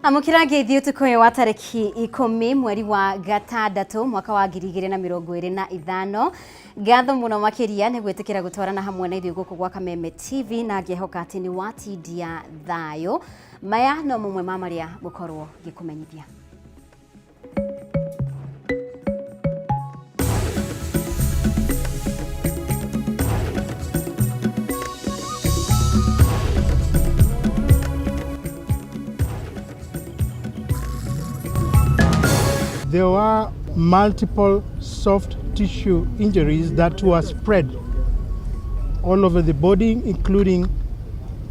Amukira ngeithio tukoe wa tariki 10 mweri wa gatandatu mwaka wa 2025 gatho muno makiria ne gwetekera gutwarana hamwe na ithuĩ guku gwa Kameme TV na ngehoka ati ni watindia thayo maya no mumwe ma maria gukorwo gikumenyithia. There were multiple soft tissue injuries that were spread all over the body, including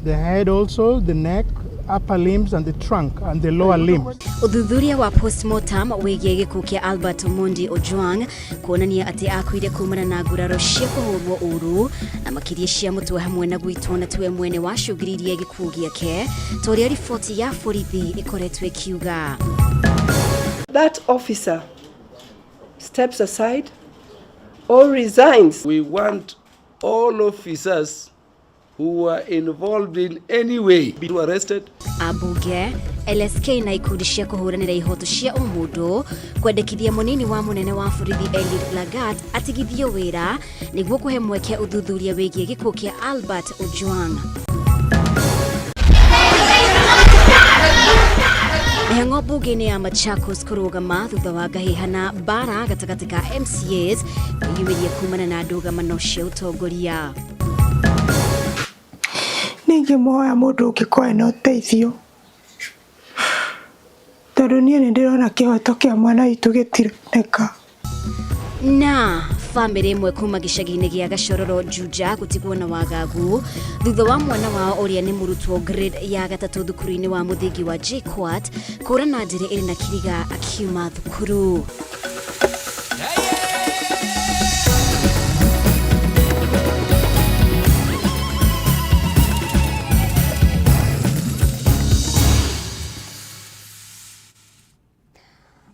the head also, the neck, upper limbs and the trunk and the lower limbs. Uthuthuria wa postmortem wigie gikuũ kia Albert Omondi Ojwang kuonania ati akuire kumana na nguraro cia kuhurwo uru na makiria cia mutwe hamwe na gwitwo na twe mwene wa cugiririe gikuũ giake toria riboti ya borithi ikoretwe kiuga. That officer steps aside or resigns. We want all officers who were involved in any way be arrested. Abuge LSK na ikundi cia kuhuranira ihoto cia umundu kwendekithia munini wa munene wa borithi Eliud Lagat atigithio wira niguo kuhe mweke uthuthuria wigie gikuũ kia Albert Ojwang. Mihango bunge-inĩ ya Machakos kurugama thutha wa ngahĩhana bara gatagatĩ ka MCAs kwĩyumĩria kumana na ndũgamano cia ũtongoria. Ningĩ moya mũndũ ũngĩkoe na ũteithio tondũ niĩ nĩ ndĩrona kĩhoto kĩa mwana witũ gĩtironeka. Na family imwe kuma gĩcagi-inĩ gĩa Gacororo Juja gutigwo na wagagu thutha wa mwana wao ũrĩa nĩ mũrutwo grade ya gatatũ thukuru-inĩ wa mũthingi wa JKUAT kũra na njĩra ĩrĩ na kiriga akiuma thukuru.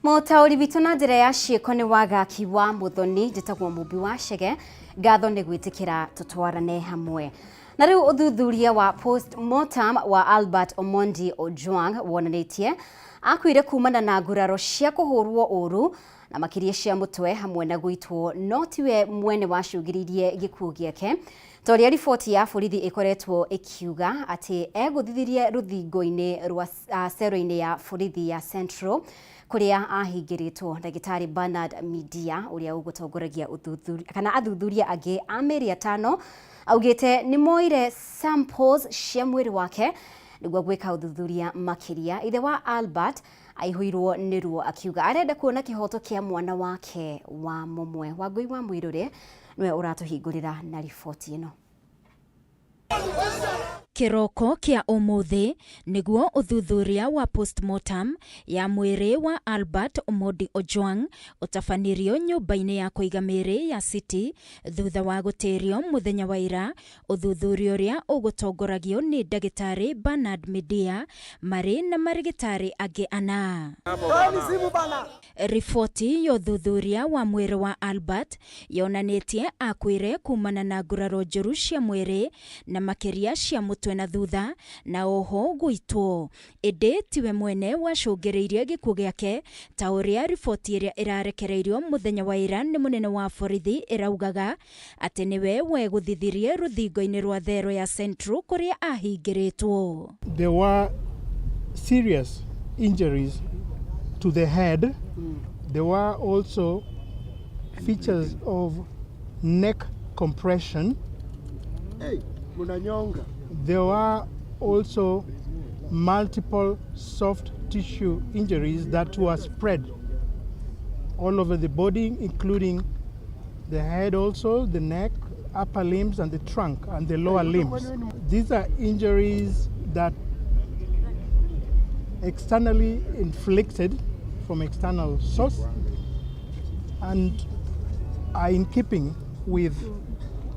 Mũtaũri witũ na njĩra ya ciĩko nĩ wagaki wa Muthoni njĩtagwo Mumbi wa Chege ngatho nĩ gwĩtĩkĩra tũtwarane hamwe. Na rĩu ũthuthuria wa postmortem wa Albert Omondi Ojwang wonanĩtie akuire kumana na nguraro cia kũhũrwo ũru na makiria cia mũtwe hamwe na gwitwo no tiwe mwene wacũngĩrĩirie gĩkuũ gĩake toria riboti ya borithi ikoretwo ikiuga ati egũthithirie rũthingo-inĩ rwa cero-inĩ ya borithi ya Central kuria ahingĩrĩtwo ndagĩtarĩ Bernard Media uria ũgũtongoragia athuthuria angĩ a mĩeri 5 augĩte nĩ moire samples cia mwĩrĩ wake nĩguo gwĩka ũthuthuria makiria. Ithe wa Albert aihũirwo nĩ ruo akiuga arenda kuona kĩhoto kĩa mwana wake wa mũmwe. Wangui wa Mwirũrĩ nĩwe ũratũhingũrĩra na riboti ĩno. Kiroko kia umuthi niguo uthuthuria wa postmortem ya mwiri wa Albert Omondi Ojwang utafanirio nyumba-ini ya kuiga miri ya City thutha wa gutirio muthenya wa ira. Uthuthuria uria ugutongoragio ni ndagĩtarĩ Bernard Media mari na marigitari angi ana. Riboti ya uthuthuria wa mwiri wa Albert yonanĩtie akuire kumana na nguraro njũru cia mwiri na makiria cia mũtwe na thutha na oho gwitwo. Ĩndĩ tiwe mwene wacũngĩrĩirie gĩkuũ gĩake ta ũrĩa riboti ĩrĩa ĩrarekereirio muthenya wa ira nĩ munene wa borithi ĩraugaga atĩ nĩwe wegũthithirie rũthingo-inĩ rwa thero ya Central kũrĩa ahingĩrĩtwo. There were serious injuries to the head. There were also features of neck compression. There were also multiple soft tissue injuries that were spread all over the body, including the head also, the neck, upper limbs and the trunk and the lower limbs. These are injuries that externally inflicted from external source and are in keeping with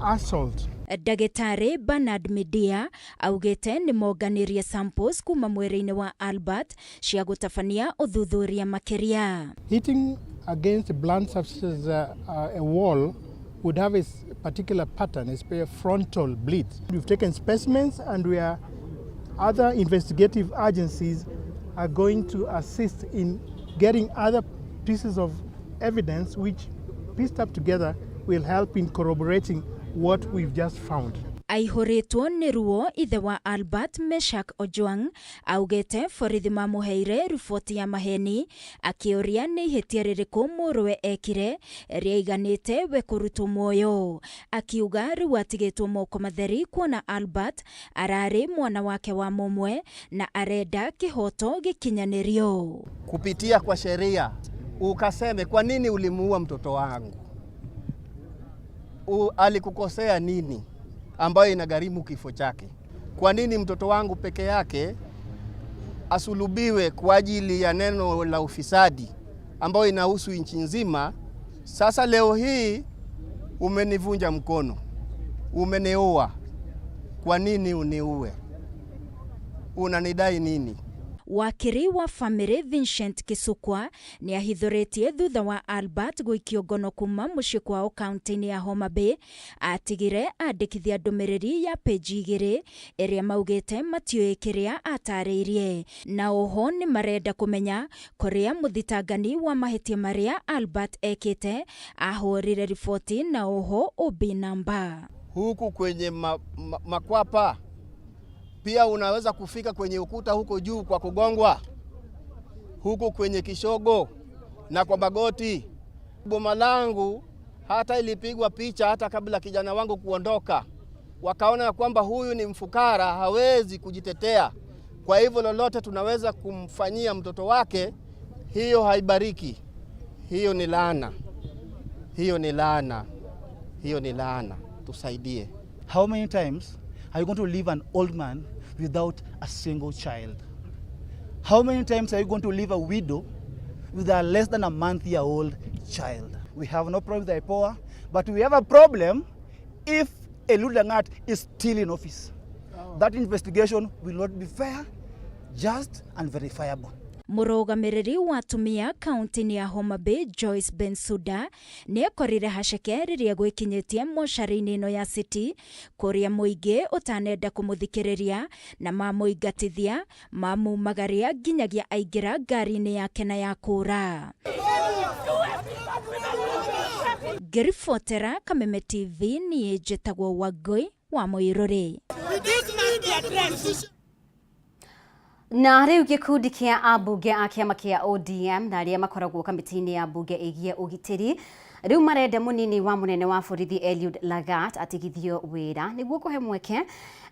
assault. Ndagĩtarĩ Bernard Media augĩte nĩ monganirie samples kuma mwĩrĩ-inĩ wa Albert cia gũtabania ũthuthuria makiria. Hitting against a blunt surface a wall would have a particular pattern, a frontal bleed. We've taken specimens and other investigative agencies are going to assist in getting other pieces of evidence which, pieced up together, will help in corroborating what we've just found. Aihoretwo nĩ ruo ithe wa Albert Meshak Ojwang augete borithi mamuheire riboti ya maheni akĩũria nĩ ihĩtia rĩrĩkũ mũrũwe ekire rĩaiganĩte we kũrutwo muoyo, akiuga rĩu atigĩtwo moko matheri kuona Albert ararĩ mwana wake wa mũmwe na arenda kĩhoto gĩkinyanĩrio. Kupitia kwa sheria ukaseme kwa nini ulimuua mtoto wangu, alikukosea nini ambayo inagharimu kifo chake? Kwa nini mtoto wangu peke yake asulubiwe kwa ajili ya neno la ufisadi ambayo inahusu nchi nzima? Sasa leo hii umenivunja mkono, umeniua. Kwa nini uniue? Unanidai nini? Wakiri wa family Vincent Kisukwa ni ahithũrĩtie thutha wa Albert gũikio ngono kuma mũciĩ kwao kaunti-inĩ ya Homa Bay atigire andĩkithia ndũmĩrĩri ya peji 2 ĩrĩa maugĩte matiũĩ kĩrĩa atarĩirie, na oho nĩ marenda kũmenya kũrĩa mũthitangani wa mahĩtia marĩa Albert ekĩte ahũrire riboti na oho OB namba. Huku kwenye makwapa pia unaweza kufika kwenye ukuta huko juu kwa kugongwa, huko kwenye kishogo na kwa magoti. Boma langu hata ilipigwa picha hata kabla kijana wangu kuondoka. Wakaona kwamba huyu ni mfukara, hawezi kujitetea. Kwa hivyo lolote tunaweza kumfanyia mtoto wake, hiyo haibariki. Hiyo ni laana. Hiyo ni laana. Hiyo ni laana. Tusaidie. How many times are you going to leave an old man without a single child? How many times are you going to leave a widow with a less than a month-year-old child? We have no problem with IPOA, but we have a problem if Eliud Langat is still in office. That investigation will not be fair, just and verifiable. Mũrũgamĩrĩri wa atumia kaunti-inĩ ya Homa Bay Joyce Bensuda nĩ akorire haceke rĩrĩa gwĩkinyĩtie mocarĩ-inĩ ĩno ya City kũrĩa mũingĩ ũtanenda kũmũthikĩrĩria na mamũingatithia mamumagaria nginyagia aingĩra ngari-inĩ yake na ya kũra. Ngĩribotera Kameme TV niĩ njĩtagwo Wangui wa Mũirũrĩ. Na rĩu gĩkundi kĩa ambunge a kĩama kĩa ODM na arĩa makoragwo kamĩtĩ-inĩ ya mbunge ĩgiĩ ũgitĩri rĩu marenda mũnini wa mũnene wa borithi Eliud Lagat atigithio wĩra nĩguo kũhe mweke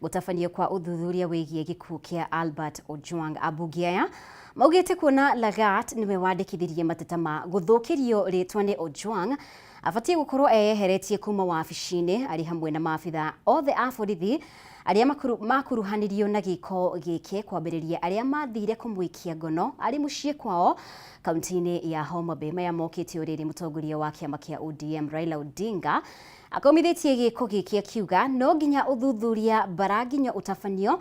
gũtabanio kwa ũthuthuria wĩgiĩ gĩkuũ kĩa Albert Ojwang. Ambunge aya maugĩte kuona Lagat nĩwe wandĩkithirie mateta ma gũthũkĩrio rĩtwa nĩ Ojwang abatie gũkorwo eyeheretie kuma wabici-inĩ arĩ hamwe na maabitha othe a borithi arĩa makuruhanirio na gĩko gĩkĩ kwambĩrĩria arĩa mathire kũmũikia ngono arĩ mũciĩ kwao kaunti-inĩ ya Homa Bay. Maya mokĩte ũrĩrĩ mũtongoria wa kĩama kĩa ODM Raila Odinga akomithĩtie gĩko gĩkĩ akiuga no nginya ũthuthuria bara nginya ũtabanio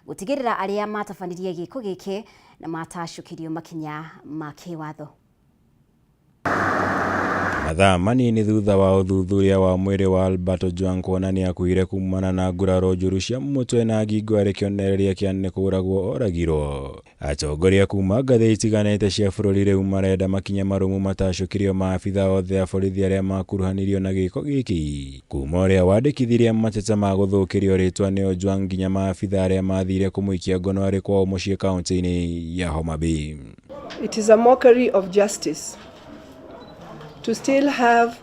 gũtigĩrĩra arĩa matabanirie gĩko gĩkĩ na matacũkirio makinya ma kĩwatho. Mathaa manini thutha wa ũthuthuria wa mwĩrĩ wa Albert Ojwang kuonania akuire kumana na nguraro njũru cia mũtwe na ngingo arĩ kĩonereria kĩa nĩ kũragwo oragirwo. Atongoria kuma ngathĩ itiganĩte cia bũrũri rĩu marenda makinya marũmu matacũkirio maabitha othe a borithi arĩa makuruhanirio na gĩko gĩkĩ. Kuma ũrĩa wandĩkithirie mateta ma gũthũkĩrio rĩtwa nĩ Ojwang nginya maabitha arĩa mathire kũmũikia ngono arĩ kwao mũciĩ kaunti-inĩ ya Homa Bay. It is a mockery of justice to still have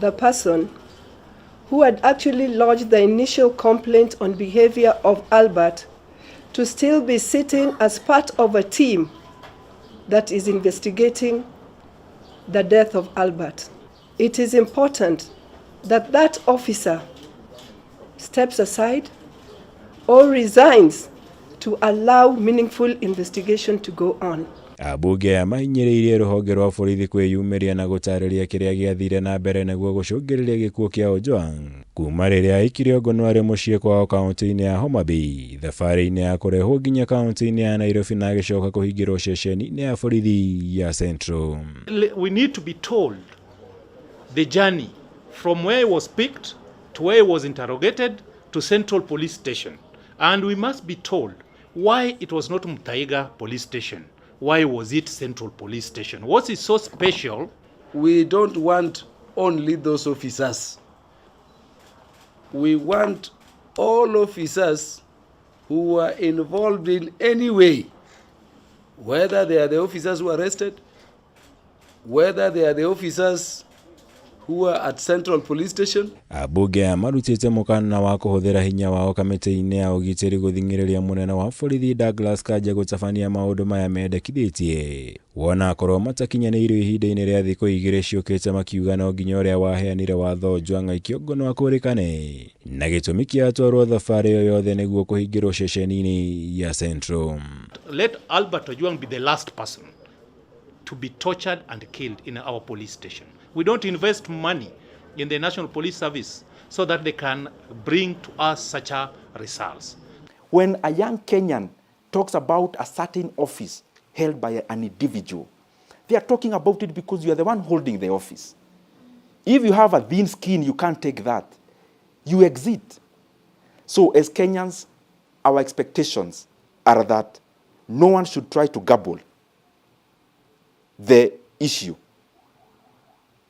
the person who had actually lodged the initial complaint on behavior of Albert to still be sitting as part of a team that is investigating the death of Albert. It is important that that officer steps aside or resigns to allow meaningful investigation to go on. Ambunge amahinyĩrĩirie rũhonge rwa borithi kwĩyumĩria na gũtarĩria kĩrĩa gĩathire na mbere nĩguo gũcũngĩrĩria gĩkuũ kĩa Ojwang. Kuma rĩrĩa aikirio ngono arĩ mũciĩ kwao kaunti-inĩ ya Homa Bay, thabarĩ-inĩ ya kũrehwo nginya kaunti-inĩ ya Nairobi na agĩcoka kũhingĩrwo ceceni-inĩ ya borithi ya Central. We need to be told the journey from where he was picked to where he was interrogated to Central Police Station, and we must be told why it was not Mutaiga police station? Why was it Central Police Station? What is so special? We don't want only those officers. We want all officers who are involved in any way, whether they are the officers who are arrested, whether they are the officers who are at Central Police Station. Abunge marutite mukana wa kuhuthira hinya wao kamiti-ini ya ugitiri guthingiriria munene wa borithi Douglas Kanja gutabania maundu maya mendekithitie. Wona akorwo matakinyanĩirio ihinda-inĩ rĩa thikũ 2 ciũkĩte makiuga no nginya ũrĩa waheanire watho Ojwang ikĩongonwo akũrĩkane na gĩtũmi kĩatwarwo thabarĩ ĩyo yothe nĩguo kũhingĩrwo ceceni-inĩ ya Central. Let Albert Ojwang be the last person to be tortured and killed in our police station. We don't invest money in the National Police Service so that they can bring to us such a results. When a young Kenyan talks about a certain office held by an individual, they are talking about it because you are the one holding the office. If you have a thin skin, you can't take that. You exit. So as Kenyans, our expectations are that no one should try to gabble the issue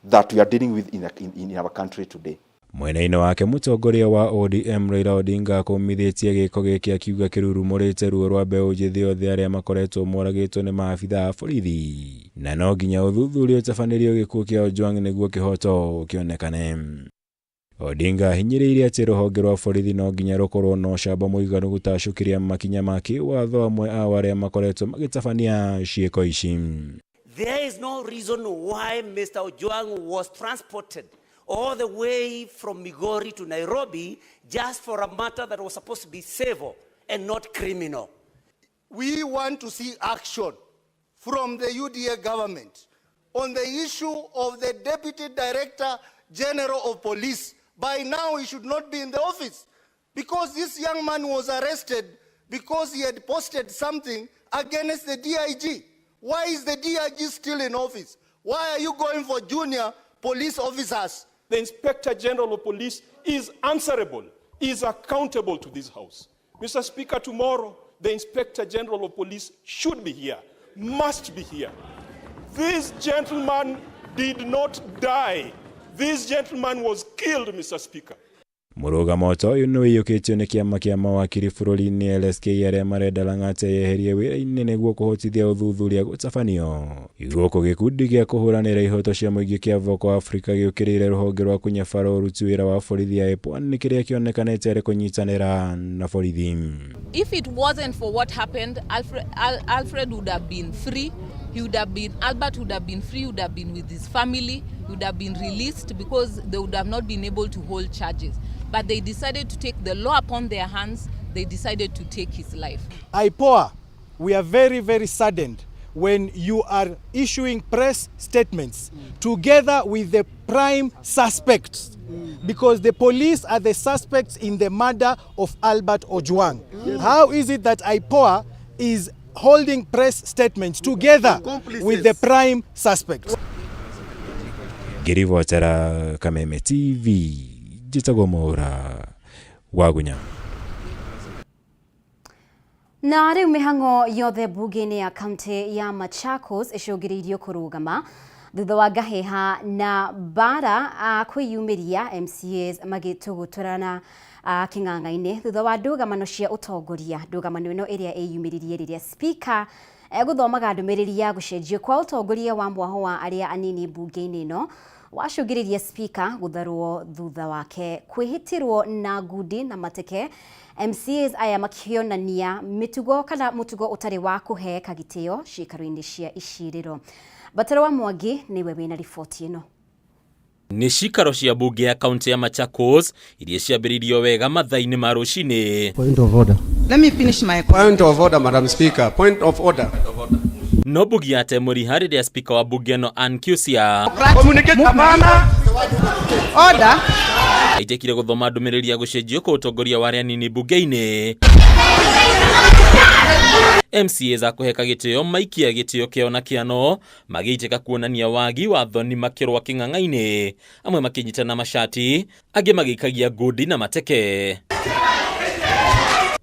that we are dealing with in our country today. Mwena-inĩ wake mũtongoria wa ODM Raila Odinga akomithĩtie gĩko gĩkĩ akiuga kĩrurumũrĩte ruo rwa mbeũ njĩthĩ yothe arĩa makoretwo moragĩtwo nĩ maabithaa a borithi na no nginya ũthuthuria ũtabanĩrio gĩkuũ kĩa Ojwang nĩguo kĩhoto kĩonekane. Odinga hinyĩrĩirie atĩ rũhonge rwa borithi no nginya rũkorwo na ũcamba mũiganu gũtacũkĩria makinya ma kĩwatho amwe a arĩa makoretwo magĩtabania ciĩko ici. There is no reason why Mr. Ojwang was transported all the way from Migori to Nairobi just for a matter that was supposed to be civil and not criminal. We want to see action from the UDA government on the issue of the Deputy Director General of Police. By now he should not be in the office because this young man was arrested because he had posted something against the DIG. Why is the DIG still in office? Why are you going for junior police officers? The Inspector General of Police is answerable, is accountable to this House. Mr. Speaker, tomorrow the Inspector General of Police should be here, must be here. This gentleman did not die. This gentleman was killed, Mr. Speaker. Mũrũgamo ta ũyũ nĩ wĩiyũkĩtio nĩ kĩama kĩa mawakiri bũrũri-inĩ LSK arĩa marenda Lang'ata yeherie wĩra-inĩ nĩguo kũhotithia ũthuthuria gũtabanio. Gũkũ gĩkundi gĩa kũhũranĩra ihoto cia mũingĩ kĩa Voco Africa gĩũkĩrĩire rũhonge rwa kũnyabara ũruti wĩra wa borithi ya IPOA nĩ kĩrĩa kĩonekanĩte arĩ kũnyitanĩra na borithi. If it wasn't for what happened, Alfred would have been free. Albert would have been free, would have been with his family, would have been released because they would have not been able to hold charges. But they decided to take the law upon their hands. They decided to take his life. IPOA, we are very, very saddened when you are issuing press statements together with the prime suspects because the police are the suspects in the murder of Albert Ojwang. How is it that IPOA is holding press statements together with the prime suspects? Ngĩribotera Kameme TV, njĩtagwo Mwaura Wagunya. Na rĩu mĩhang'o yothe bunge-inĩ ya kaunti ya Machakos ĩcũngĩrĩirio kũrũgama thutha wa ngahĩha na mbara kwĩyumĩria MCAs magĩtũgũtũrana kĩng'ang'a-inĩ thutha wa ndũgamano cia ũtongoria. Ndũgamano ĩno ĩrĩa ĩyumĩririe rĩrĩa speaker gũthomaga ndũmĩrĩri ya gũcenjio kwa ũtongoria wa mwaho wa arĩa anini bunge-inĩ ĩno wacũngĩrĩria speaker gũtharwo thutha wake kwĩhĩtĩrwo na ngundi na mateke. MCAs aya makĩonania mĩtugo kana mũtugo ũtarĩ wa kũhe kagitĩo ciikaro-inĩ cia icirĩro. Batara wa Mwangi nĩwe wĩna riboti ĩno. Nĩ cikaro cia bunge ya kaunti ya Machakos iria ciambĩrĩirio wega mathaa-inĩ ma rũcinĩ. Point of order. Let me finish my point of order, Madam Speaker. Point of order. No bugi ya temuri hari rĩa speaker wa bunge no Ankusia. Communicate abana. Order. Aitekire gũthoma ndũmĩrĩri ya gũcenjio kwa ũtongoria wa arĩa nini bunge-inĩ. MCAs akũheka gĩtĩo maikia gĩtĩo kĩao na kĩano magĩitĩka kuonania wagi wa thoni makĩrwa kĩng'ang'a-inĩ, amwe makĩnyitana mashati, angĩ magĩikagia ngundi na mateke.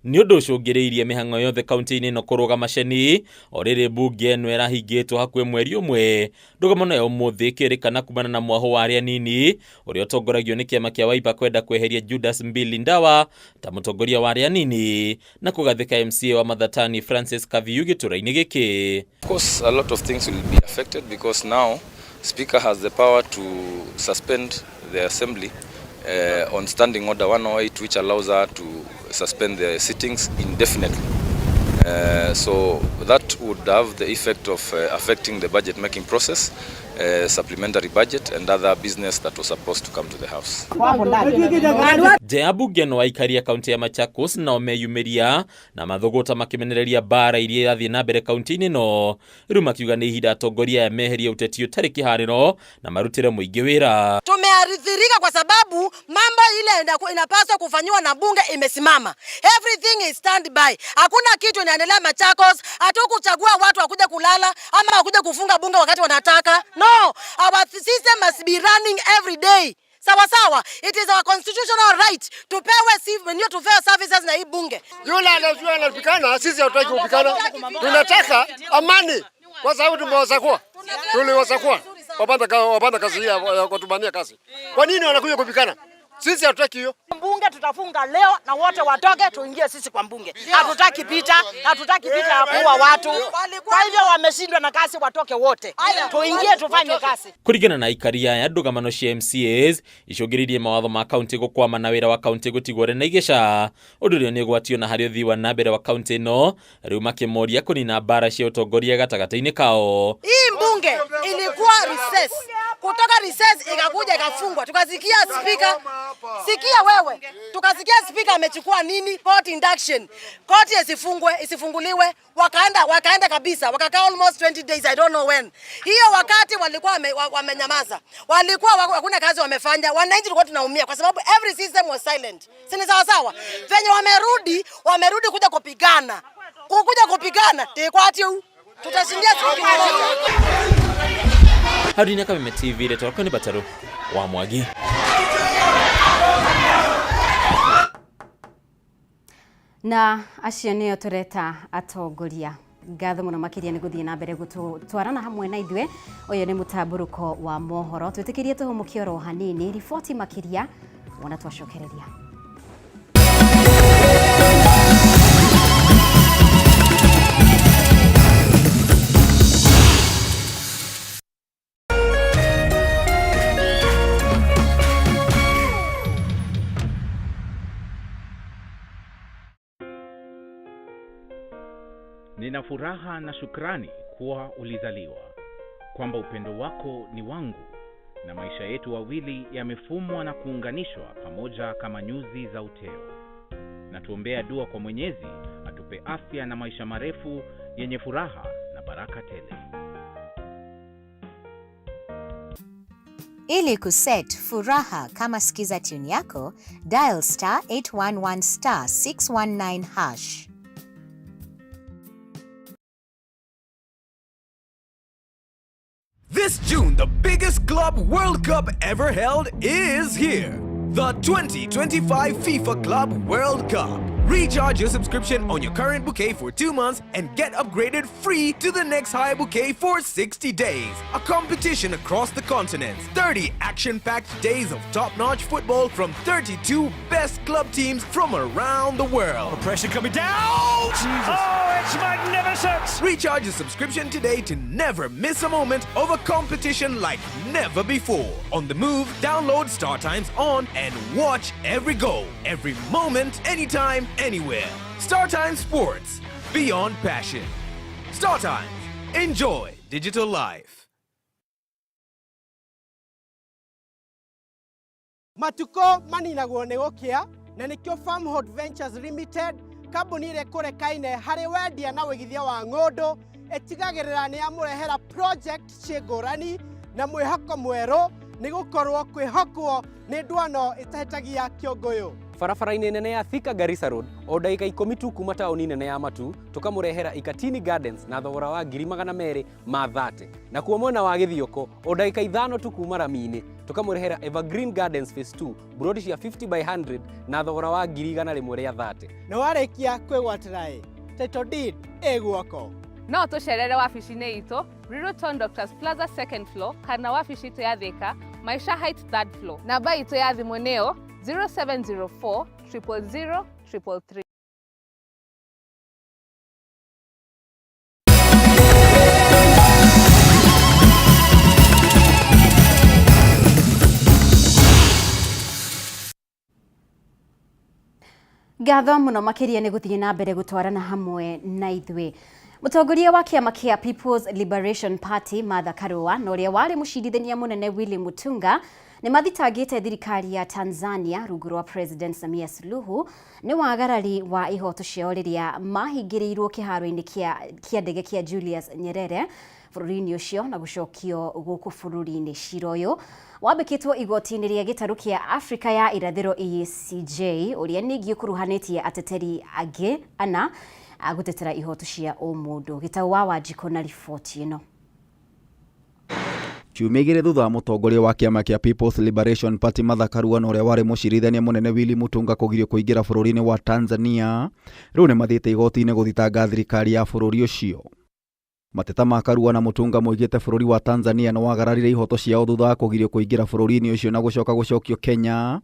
Nĩ ũndũ ũcũngĩrĩirie mĩhang'o yothe kaunti-inĩ ĩno kũrũgama ceni o rĩrĩ mbunge ĩno ĩrahingĩtwo hakuhĩ mweri ũmwe. Ndũgamo nayo ũmũthĩ ĩkĩrĩkana kumana na mwahũ wa arĩa nini ũrĩa ũtongoragio nĩ kĩama kĩa Wiper kwenda kweheria Judas Mbili Ndawa ta mũtongoria wa arĩa nini na kũgathĩka MCA wa Mathatani Francis Kaviyu gĩtũra-inĩ gĩkĩ. Of course, a lot of things will be affected because now Speaker has the power to suspend the Assembly on Standing Order 108, which allows her to suspend the sittings indefinitely. So that would have the effect of affecting the budget making process, supplementary budget and other business that was supposed to come to the House. Jea bunge no aikaria kaunti ya Machakos na omeyumiria na mathogota makimenereria bara iria yathie na mbere kaunti-inĩ no riu makiuga nĩ ihinda atongoria ya meheria uteti ũtarĩ kĩharĩro na marutire mũingĩ wĩra. Tumeathirika kwa sababu mambo ile inapaswa kufanywa na bunge imesimama. Everything is standby. Hakuna kitu inaendelea Machakos. Hatukuchagua watu wakuja kulala ama wakuja kufunga bunge wakati wanataka. No, our system must be running every day. Sawa sawa, it is our constitutional right tupewe services na hii bunge. Yule anapikana, sisi hatutaki kupikana. Tunataka amani. Kwa sababu tuliwasakua. Wapanda kazi ya kutumania kazi. Kwa nini wanakuja kupikana? Sisi hatutaki hiyo. Bunge tutafunga leo na wote watoke tuingie sisi kwa bunge. Hatutaki vita ya kuua watu. Kwa hivyo wameshindwa na kazi watoke wote. Tuingie tufanye kazi. Kurigana na ikaria ya ndũgamano cia MCAs icũngĩrĩirie mawatho ma kaunti gũkwama na wĩra wa kaunti gũtigwo na igeca. Ũndũ ũrĩa nĩ ũgwatio na harĩ ũthii wa na mbere wa kaunti ĩno rĩu makĩmoria kũnina mbara cia ũtongoria gatagatĩ-inĩ kao. Hii bunge ilikuwa recess. Kutoka recess ikakuja ikafungwa. Tukasikia speaker. Sikia wewe. Tukasikia speaker amechukua nini? Court induction. Court isifunguliwe. Wakaenda kabisa. Wakakaa almost 20 days, I don't know when. Hiyo wakati walikuwa wamenyamaza. Walikuwa hakuna kazi wamefanya. Wananchi tulikuwa tunaumia kwa sababu every system was silent. Si sawa sawa. Venye wamerudi kuja kupigana. Tekwatiu. Tutashindia siku moja. Hadi nyaka mime TV leto ni Bataru wa Mwagi. Na acio nĩo tũreta atongoria. Ngatho mũno makĩria nĩ gũthiĩ na mbere gũtwarana hamwe na ithuĩ. Ũyũ nĩ mũtambũrũko wa mohoro. Twĩtĩkĩrie tũhũmũkie oro hanini riboti makĩria wona twacokereria. Nina furaha na shukrani kuwa ulizaliwa, kwamba upendo wako ni wangu, na maisha yetu wawili yamefumwa na kuunganishwa pamoja kama nyuzi za uteo. Na tuombea dua kwa Mwenyezi atupe afya na maisha marefu yenye furaha na baraka tele. Ili kuset furaha kama skiza tune yako, dial *811 *619#. This June, the biggest club World Cup ever held is here. The 2025 FIFA Club World Cup. Recharge your subscription on your current bouquet for 2 months and get upgraded free to the next high bouquet for 60 days. A competition across the continents. 30 action-packed days of top-notch football from 32 best club teams from around the world. The pressure coming down! Jesus. Oh, it's magnificent! Recharge your subscription today to never miss a moment of a competition like never before. On the move, download StarTimes on and watch every goal, every moment, anytime, anywhere. StarTimes Sports. Beyond passion. StarTimes. Enjoy digital life. Matuko maninagwo nĩ gũkĩa na nĩkĩo Farmhold Ventures Limited kambuni ĩrĩa kũrekaine harĩ wendia na wĩigithia wa ng'ũndũ ĩtigagĩrĩra nĩ yamũrehera project ciĩngũrani na mwĩhoko mwerũ nĩ gũkorwo kwĩhokwo nĩ ndwano ĩtahĩtagia kĩũngũyũ. barabara-inĩ nene ya Thika Garissa Road o ndagĩka 10 tu kuma taũni nene ya Matu tũkamũrehera Ikatini Gardens na thogora wa 230 na kuo mwena wa Gĩthioko o ndagĩka 5 tu kuma Rami-inĩ tũkamũrehera Evergreen Gardens Phase 2 brodi cia 50/100 na thogora wa 130 na warĩkia kwĩgwatĩra title deed ĩguoko. No tũcerere wabici-inĩ itũ Riruton Doctors Plaza 2nd floor kana wabici itũ ya Thika Maisha Heights 3rd floor. Namba itũ ya thimũ nĩyo 0704 000 333. Ngatho muno makiria ni guthii na mbere gutwarana hamwe na ithui. Mutongoria wa kiama kia People's Liberation Party Martha Karua na uria wari mucirithania munene Willy Mutunga ni mathitangite thirikari ya Tanzania rungu rwa President Samia Suluhu ni wagarari wa ihoto ciao riria mahingiriirwo kiharo-ini kia ndege kia Julius Nyerere bururi-ini ucio na gucokio guku bururi-ini ciroyo wabikitwo igoti-ini ria gitaru kia Afrika ya irathiro EACJ uria ningi kuruhanitie ateteri angi ana agutetera ihoto cia umundu. Gitau wa Wanjiko na ripoti ino. Kiumigire thutha wa mutongoria wa kiama kia People's Liberation Party Martha Karua na uria wari mucirithania munene Willy Mutunga kugirio kuingira bururi-ini wa Tanzania riu ni mathite igoti-ini guthitanga thirikari ya bururi ucio. Mateta ma Karua na Mutunga moigite bururi wa Tanzania no wagararire ihoto ciao thutha wa kugirio kuingira bururi-ini ucio na gucokio Kenya.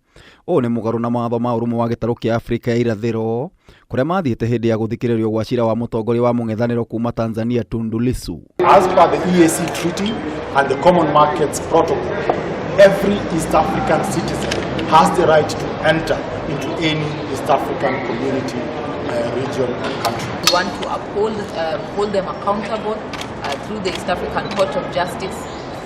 O ni mugaru na matho ma urumwe wa gitaru kia Afrika ya irathiro kuria mathiite hindi ya guthikiririo gwa cira wa mutongoria wa mung'ethaniro kuma Tanzania Tundu Lissu. As per the EAC Treaty and the Common Markets Protocol, every East African citizen has the right to enter into any East African community, region and country. We want to hold them accountable through the East African Court of Justice,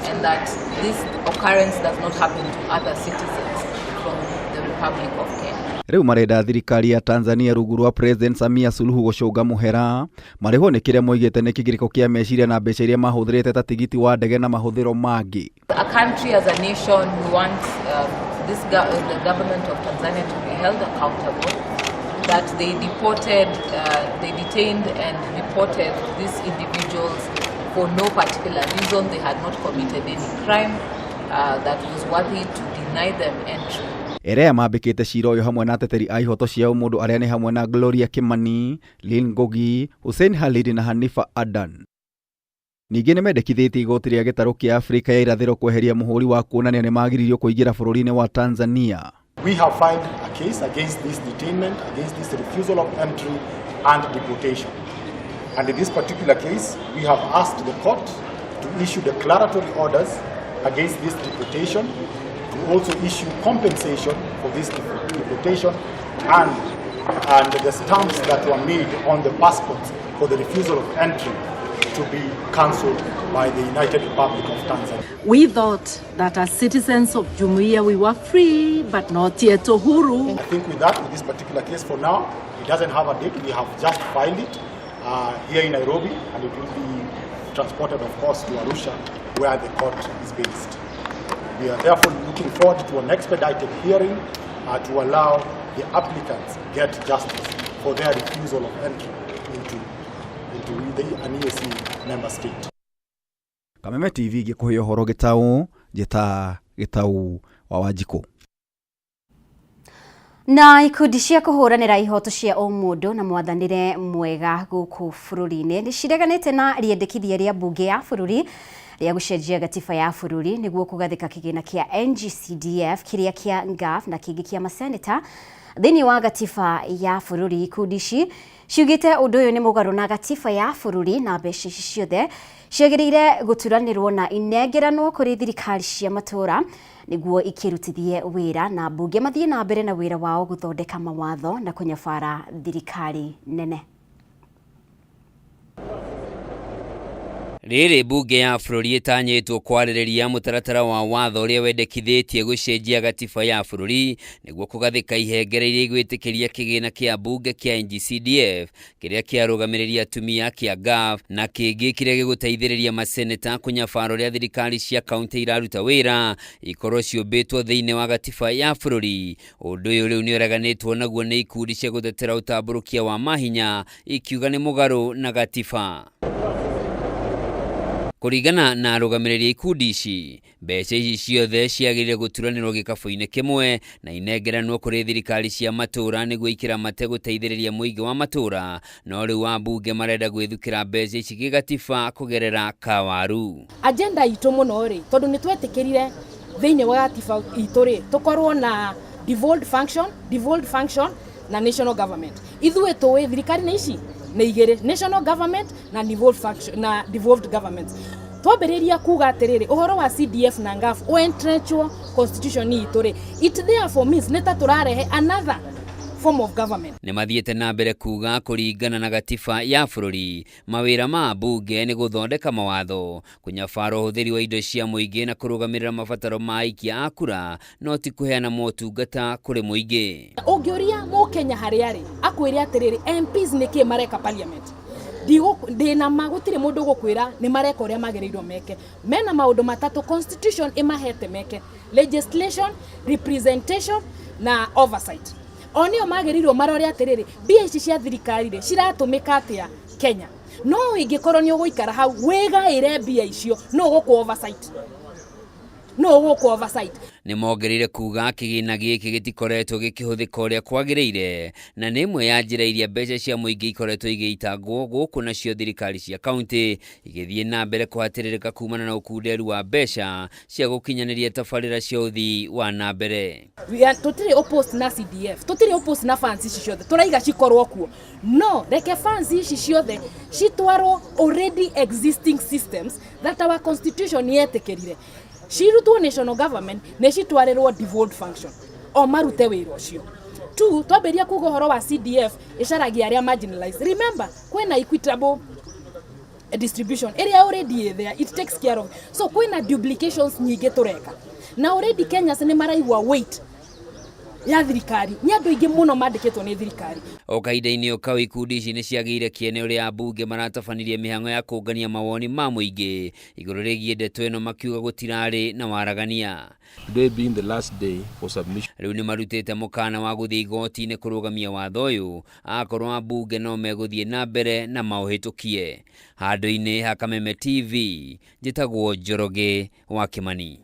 and that this occurrence does not happen to other citizens from the Republic of Kenya. Riu marenda thirikari ya Tanzania rungu rwa President Samia Suluhu gucunga muhera mariho ni kiria moigite ni kigiriko kia meciria na mbeca iria mahuthirite ta tigiti wa ndege na mahuthiro mangi. A country as a nation, we want the government of Tanzania to be held accountable that they detained and deported these individuals for no particular reason. They had not committed any crime that was worthy to deny them entry. Erea mabikite cira uyu hamwe na ateteri a ihoto cia umundu aria ni hamwe na Gloria Kimani, Lynn Ngugi, Hussein Khalid na Hanifa Adan. Ningi ni mendekithitie igoti ria gitaru kia Afrika ya irathiro kweheria muhuri wa kuonania ni magiririo kuingira bururi-ini wa Tanzania. We have filed a case against this detainment, against this refusal of entry and deportation. And in this particular case, we have asked the court to issue declaratory orders against this deportation, to also issue compensation for this deportation and the stamps that were made on the passports for the refusal of entry to be cancelled by the United Republic of Tanzania. We thought that as citizens of Jumuiya we were free, but not yet uhuru. I think with this particular case for now, it doesn't have a date. We have just filed it here in Nairobi, and it will be transported, of course, to Arusha, where the court is based. We are therefore looking forward to an expedited hearing to allow the applicants get justice for their refusal of entry into an EAC member state. Kameme TV gikuhe horo gitau wa Wanjiko. Na ikundi cia kuhuranira ihoto cia umundu na mwathanire mwega guku bururi-ini ni cireganite na riendekithia ria bunge ya bururi ria gucenjia gatiba ya bururi niguo kugathika kigina kia NGCDF kiria kia NGAF na kingi kia maseneta thini wa gatiba ya bururi. Ikundi ici ciugite undu uyu ni mugaru na gatiba ya bururi na mbeca ici ciothe ciagiriire guturanirwo na inengeranwo kuri thirikari cia matura niguo ikirutithie wira na bunge mathie na mbere na wira wao guthondeka mawatho na kunyabara thirikari nene. Rĩrĩ bunge ya bũrũri ĩtanyĩtwo kwarĩrĩria mũtaratara wa watho ũrĩa wendekithĩtie gũcenjia gatiba ya bũrũri nĩguo kũgathĩka ihengere iria igwĩtĩkĩria kĩgĩna kĩa bunge kĩa NG-CDF kĩrĩa kĩarũgamĩrĩria atumia kĩa GAF na kĩngĩ kĩrĩa gĩgũteithĩrĩria maseneta kũnyabara ũrĩa thirikari cia kaunti iraruta wĩra ikorwo ciũmbĩtwo thĩinĩ wa gatiba ya bũrũri. Ũndũ ũyũ rĩu nĩ ũreganĩtwo naguo nĩ ikundi cia gũtetera ũtambũrũkia wa mahinya ikiuga nĩ mũgarũ na gatiba. Kũringana na arũgamĩrĩri ikundi ici, mbeca ici ciothe ciagĩrĩire gũturanĩrwo gĩkabũ-inĩ kĩmwe na inengeranwo kũrĩ thirikari cia matũũra nĩguo ikĩramate gũteithĩrĩria mũingĩ wa matũũra, no rĩu ambunge marenda gwĩthukĩra mbeca ici gĩgatiba kũgerera kawaru. Agenda itũ mũno rĩ, tondũ nĩ twetĩkĩrire thĩinĩ wa gatiba itũ rĩ, tũkorwo na devolved function na national government. Ithuĩ tũĩ thirikari nĩ ici nĩ igĩrĩ, national government na devolved governments. Twambĩrĩria kuga atĩrĩrĩ, ũhoro wa CDF na GAF ũentrenchwo constitution itũ rĩ, it therefore means nĩ ta tũrarehe another form of government. Nĩ mathiĩte na mbere kuga kũringana na gatiba ya bũrũri, mawĩra ma bunge nĩ gũthondeka mawatho, kũnyabara ũhũthĩri wa indo cia mũingĩ na kũrũgamĩrĩra mabataro ma aikia a kura, no ti kũheana motungata kũrĩ mũingĩ. Ũngĩũria mũkenya harĩa rĩ, akwĩre atĩrĩrĩ, MPs nĩkĩ mareka parliament? Ndĩna magũtirĩ mũndũ gũkwĩra nĩ mareka ũrĩa magĩrĩirwo meke. Mena maũndũ matatũ constitution ĩmahete meke: legislation, representation na oversight. Onio magĩrĩirwo marore atĩrĩrĩ, mbia ici cia thirikari rĩ ciratũmĩka atĩa Kenya. No ingĩkorwo nĩ ũgũikara hau wĩgaĩre mbia icio, no gũkũ oversight. Nĩ mongereire kuga kĩgĩna gĩkĩ gĩtikoretwo gĩkĩhũthĩka ũrĩa kwagĩrĩire, na nĩ ĩmwe ya njĩra iria mbeca cia mũingĩ ikoretwo igĩitangwo gũkũ nacio thirikari cia kaunti igĩthiĩ na mbere kũhatĩrĩrĩka kumana na ũkunderu wa mbeca cia gũkinyanĩria tabarĩra cia ũthii wa na mbere. Tũtirĩ opposed na CDF, tũtirĩ opposed na funds ici ciothe, tũraiga cikorwo kuo. No, reke funds ici ciothe citwarwo already existing systems that our constitution yetĩkĩrire. Cirutwo national government nĩ citwarĩrwo devolved function o marute wĩra ũcio. Tu twambĩrĩria kuga ũhoro wa CDF ĩcaragia arĩa marginalized. Remember, kwĩna equitable distribution area already there, it takes care of. So kwĩna duplications nyingĩ tũreka. Na already Kenyans nĩ maraigua weight ya thirikari, nĩ andũ aingĩ mũno mandĩkĩtwo nĩ thirikari. O kahinda-inĩ o kau ikundi ici nĩ ciagĩire kĩene ũrĩa ambunge maratabanirie mĩhang'o ya kũngania mawoni ma mũingĩ igũrũ rĩgiĩ ndeto ĩno makiuga gũtirarĩ na waragania. Today being the last day for submission. Rĩu nĩ marutĩte mũkana wa gũthiĩ igoti-inĩ kũrũgamia watho ũyũ, akorwo ambunge no megũthiĩ na mbere na maũhĩtũkie. Handũ-inĩ ha Kameme TV, njĩtagwo Njoroge wa Kĩmani.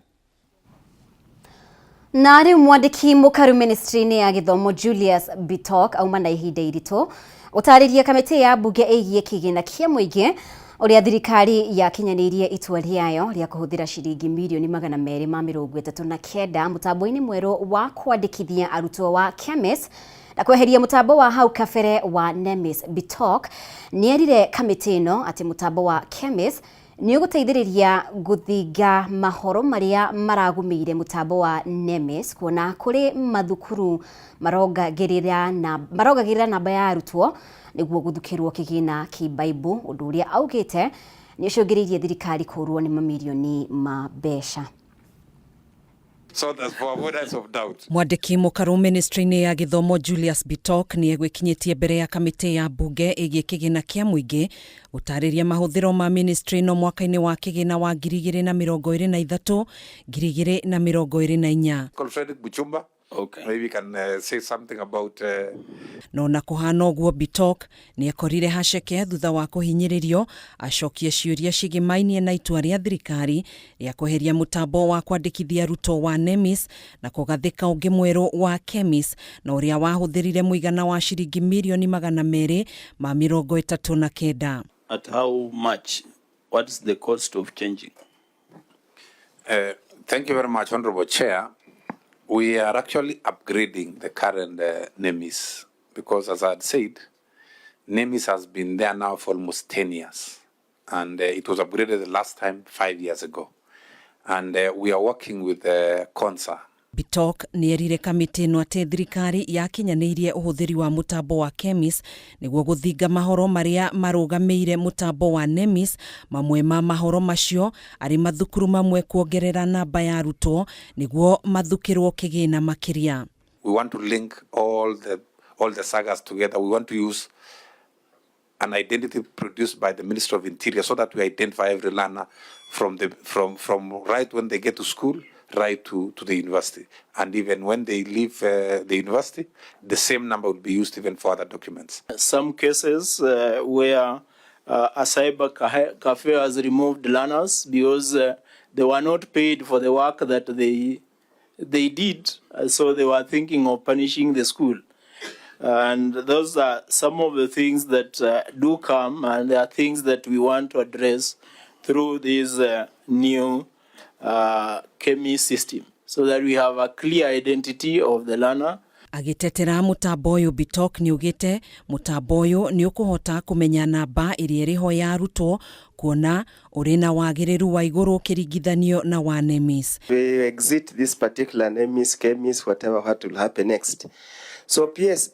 Na rĩu mwandĩki mũkaru ministry-inĩ ya gĩthomo Julius Bitok auma na ihinda iritũ gũtarĩria kamĩtĩ ya mbunge ĩgiĩ kĩgĩna kĩa mũingĩ ũrĩa thirikari yakinyanĩirie itua rĩayo rĩa kũhũthĩra ciringi mirioni 239 mũtambo-inĩ mwerũ wa kwandĩkithia arutwo wa KEMIS na kweheria mũtambo wa hau kabere wa NEMIS. Bitok nĩerire kamĩtĩ ĩno atĩ mũtambo wa KEMIS nĩ ũgũteithĩrĩria gũthinga mahoro marĩa maragũmĩire mũtambo wa NEMIS, kuona kũrĩ mathukuru marongagĩrĩra namba ya arutwo nĩguo gũthukĩrwo kĩgĩna kĩbaibũ, ũndũ ũrĩa augĩte nĩ ũcũngĩrĩirie thirikari kũrwo nĩ mamirioni ma mbeca. So that's for avoidance of doubt. Mwandĩki mũkaru ministry-inĩ ya gĩthomo Julius Bitok nĩ egwĩkinyĩtie mbere ya kamĩtĩ ya mbunge ĩgiĩ kĩgĩna kĩa mũingĩ gũtarĩria mahũthĩro ma ministry ĩno mwaka-inĩ wa kĩgĩna wa 2023-2024. Frederick Buchumba. Okay. Maybe we can say something about No na kũhana ũguo Bitok nĩ ekorire haceke thutha wa kũhinyĩrĩrio acokie ciũria cigĩmainie na itua rĩa thirikari rĩa kweheria mũtambo wa kwandĩkithia arutwo wa NEMIS na kũgathĩka ũngĩ mwerũ wa KEMIS na ũrĩa wahũthĩrire mũigana wa ciringi mirioni 239. At how much? What is the cost of changing? Thank you very much, Honorable Chair. We are actually upgrading the current NEMIS because, as I had said, NEMIS has been there now for almost 10 years. And it was upgraded the last time 5 years ago. And we are working with CONSA Bitok nĩ erire kamĩtĩ ĩno atĩ thirikari yakinyanĩirie ũhũthĩri wa mũtambo wa KEMIS nĩguo gũthinga mahoro marĩa marũgamĩire mũtambo wa NEMIS. Mamwe ma mahoro macio arĩ mathukuru mamwe kuongerera namba ya arutwo nĩguo mathukĩrwo kĩgĩna makĩria. We want to link all the sagas together. We want to use an identity produced by the Ministry of Interior so that we identify every learner from right when they get to school right to the university. And even when they leave the university, the same number will be used even for other documents. Some cases where a cyber cafe has removed learners because they were not paid for the work that they did, so they were thinking of punishing the school. And those are some of the things that do come, and there are things that we want to address through this new KEMIS system, so that we have a clear identity of the learner. Agitetera mutambo uyu Bitok ni ugite mutambo uyu ni ukuhota kumenya namba ĩrĩa ĩrĩho ya arutwo kuona ũrĩ na wagĩrĩru wa igũrũ kĩringithanio na wa NEMIS. We exit this particular NEMIS, KEMIS, whatever what will happen next. So PS,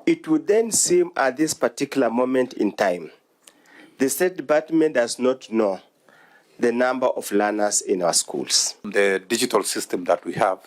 it would then seem at this particular moment in time, the State Department does not know the number of learners in our schools. The digital system that we have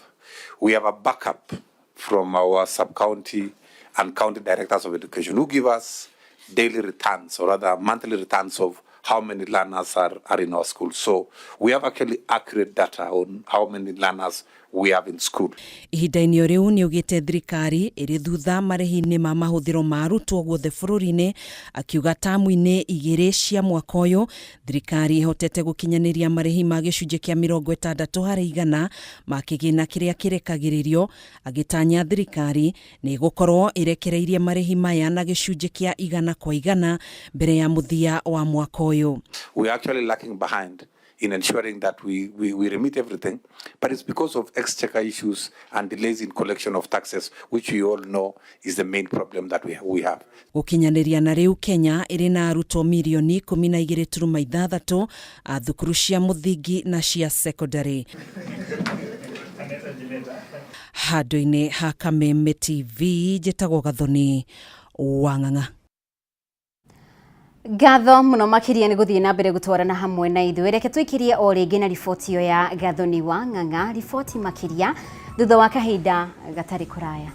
a backup from our sub-county and county directors of education who give us daily returns, or rather monthly returns of how many learners are in our school. So we have actually accurate data on how many learners we have in school. Ihinda-inĩ rĩu nĩ ugĩte thirikari ĩrĩ thutha marĩhi-inĩ ma mahũthĩro ma arutwo guothe bũrũri-inĩ, akiuga tamu-inĩ igĩrĩ cia mwaka ũyũ thirikari ĩhotete gũkinyanĩria marĩhi ma gĩcunjĩ kĩa 60% ma kĩgĩna kĩrĩa kĩrekagĩrĩrio, agĩtanya thirikari nĩ gũkorwo ĩrekereirie marĩhi maya na gĩcunjĩ kĩa 100% mbere ya mũthia wa mwaka ũyũ. We are actually lacking behind in ensuring that we remit everything, but it's because of exchequer issues and delays in collection of taxes, which we all know is the main problem that we have. Gũkinyanĩria na rĩu Kenya ĩrĩ na arutwo milioni 12.6 a thukuru cia mũthingi na cia secondary. Handũ-inĩ ha Kameme TV, njĩtagwo Gathoni Wang'ang'a. Gatho muno makiria ni guthie na mbere gutwarana hamwe na ithuĩ. Reke twikirie o rĩngĩ na riboti yo ya Gathoni Wang'ang'a, riboti makiria thutha wa kahinda gatari kuraya.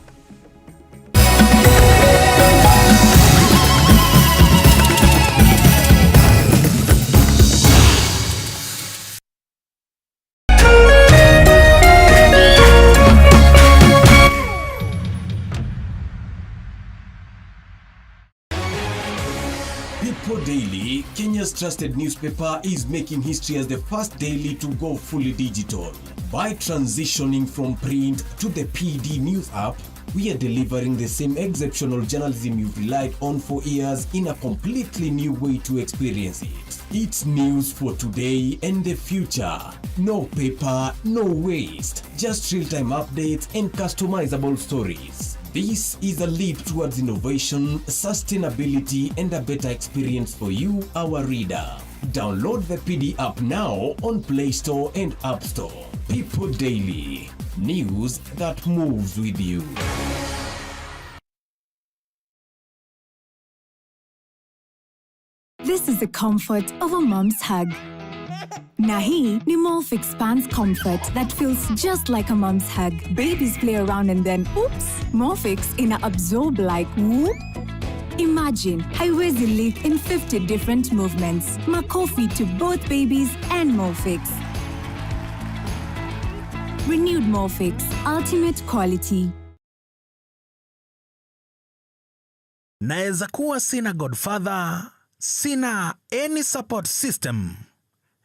Daily, Kenya's trusted newspaper is making history as the first daily to go fully digital. By transitioning from print to the PD News app, we are delivering the same exceptional journalism you've relied on for years in a completely new way to experience it. It's news for today and the future. No paper, no waste. Just real-time updates and customizable stories. This is a leap towards innovation, sustainability, and a better experience for you, our reader. Download the PD app now on Play Store and App Store. People Daily. News that moves with you. This is the comfort of a mom's hug. Nahi ni Molfix Expands Comfort that feels just like a mom's hug. Babies play around and then, oops, Molfix ina absorb like whoop. Imagine, haiwezi leak in 50 different movements. Makofi to both babies and Molfix. Renewed Molfix, ultimate quality. Naeza kuwa sina godfather, sina any support system.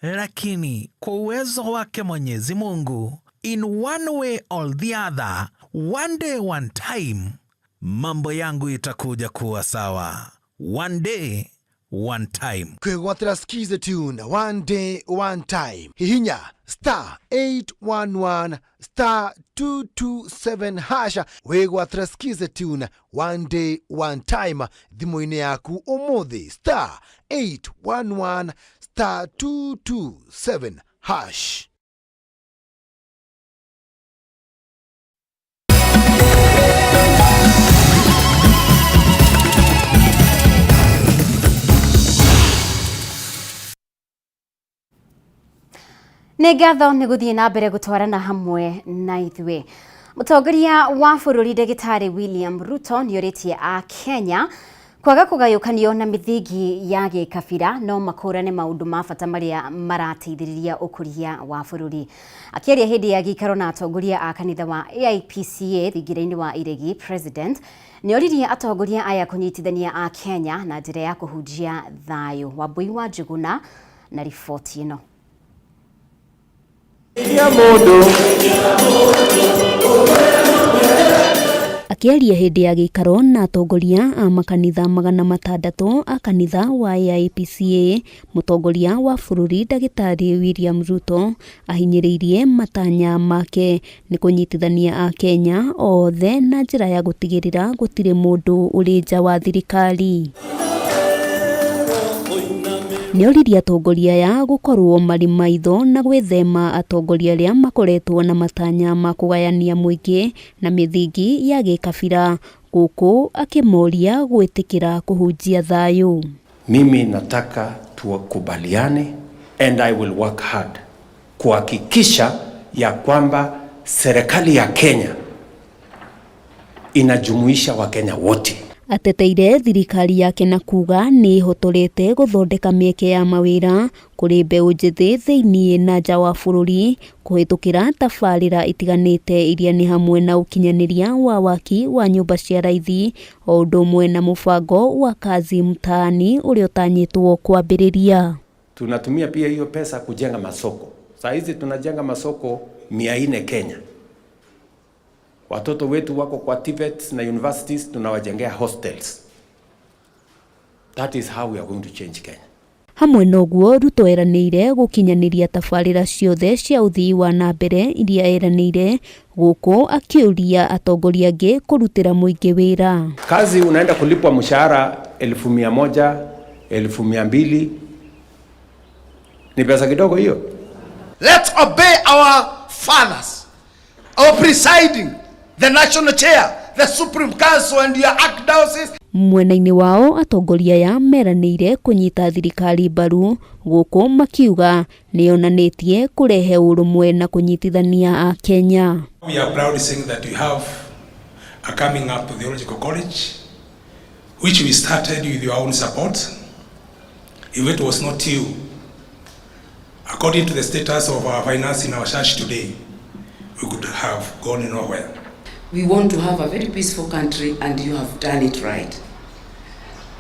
Lakini kwa uwezo wake Mwenyezi Mungu, in one way or the other, one day one time, mambo yangu itakuja kuwa sawa. One day one time. Kwegwatira skize tune one day one time. Hihinya *811 *227 hasha. Wegwatira skize tune one day one time. Thimo-inĩ yaku umuthi *811 *227 hash. Nĩ ngatho nĩ gũthiĩ na mbere gũtwarana hamwe na ithuĩ. Mũtongoria wa bũrũri Ndagĩtarĩ William Ruto nĩ orĩtie a Kenya kwaga kũgayũkanio na mĩthingi ya gĩkabira no makũrane maũndũ ma bata marĩa marateithĩrĩria ũkũria wa bũrũri. Akĩaria hĩndĩ ya gĩikaro na atongoria a kanitha wa AIPCA thingira-inĩ wa iregi, President nĩ oririe atongoria aya kũnyitithania a Kenya na njĩra ya kũhunjia thayũ. Wambui wa Njuguna na riboti ĩno. Akĩaria hĩndĩ ya gĩikaro na atongoria a makanitha 600 a kanitha wa AIPCA, mũtongoria wa bũrũri Ndagĩtarĩ William Ruto ahinyĩrĩirie matanya make nĩ kũnyitithania a Kenya othe na njĩra ya gũtigĩrĩra gũtirĩ mũndũ ũrĩ nja wa thirikari. Nĩ oririe atongoria ya gũkorwo marĩ maitho na gwĩthema atongoria arĩa makoretwo na matanya ma kũgayania mũingĩ na mĩthingi ya gĩkabira, gũkũ akĩmoria gwĩtĩkĩra kũhunjia thayũ. Mimi nataka tukubaliane and I will work hard kuhakikisha ya kwamba serikali ya Kenya inajumuisha Wakenya wote. Ateteire thirikari yake na kuga nĩ ihotorete gũthondeka mĩeke ya mawĩra kũrĩ mbeũ njĩthĩ thĩinĩ na nja wa bũrũri kũhĩtũkĩra tabarĩra itiganĩte iria nĩ hamwe na ũkinyanĩria wa waki wa nyũmba cia raithi o ũndũ ũmwe na mũbango wa kazi mtaani ũrĩa ũtanyĩtwo kwambĩrĩria. Tunatumia pia hiyo pesa kujenga masoko. Saa hizi tunajenga masoko 400 Kenya. Watoto wetu wako kwa TVETs na universities, tunawajengea hostels. That is how we are going to change Kenya. Hamwe noguo Ruto eranĩire gũkinyanĩria tabarĩra ciothe cia ũthii wa na mbere iria eranĩire, gũkũ akĩũria atongoria angĩ kũrutĩra mũingĩ wĩra. Kazi unaenda kulipwa mshahara 1,100, 2,200. Ni pesa kidogo hiyo. Let's obey our fathers, our presiding, the national chair, the supreme council and your archdiocese. Mwena-inĩ wao atongoria ya meranĩire kũnyita thirikari mbaru, gũkũ makiuga nĩyonanĩtie kũrehe ũrũmwe na kũnyitithania a Kenya. We are proud saying that we have a coming up theological college which we started with your own support. If it was not you, according to the status of our finance in our church today, we could have gone nowhere. We want to have a very peaceful country and you have done it right.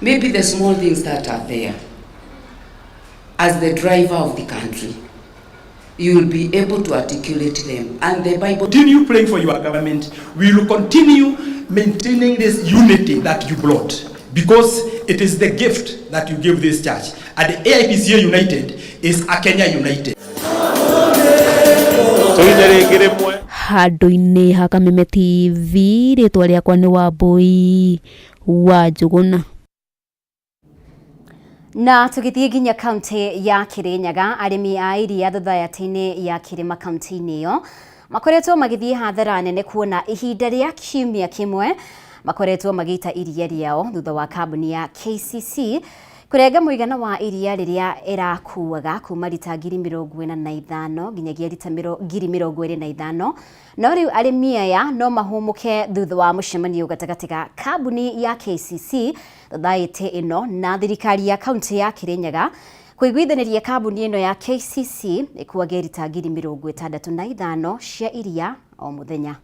Maybe the small things that are there, as the driver of the country, you will be able to articulate them. And the Bible... Continue praying for your government. We will continue maintaining this unity that you brought, because it is the gift that you give this church. And the AIPCA United is a Kenya United. Handũ-inĩ ha Kameme TV, rĩtwa rĩakwa nĩ Wambui wa Njuguna. Na tũgĩthiĩ nginya kaunti ya Kirinyaga, arĩmi a iria thothaitĩ-inĩ ya Kĩrĩma kaunti-inĩ ĩyo makoretwo magĩthiĩ hathara nene kuona ihinda rĩa kiumia kĩmwe makoretwo magĩita iria rĩao thutha wa kambuni ya KCC kũrenga mũigana wa iria rĩrĩa ĩrakuaga kuma lita 45,000 nginyagia lita 25,000. No rĩu arĩmi aya no mahũmũke thutha wa mũcemanio gatagatĩ ga kambuni ya KCC thothaitĩ ĩno na thirikari ya kaunti ya Kirinyaga kũiguithanĩria kambuni ĩno ya KCC ĩkuage lita 65,000 cia iria o mũthenya.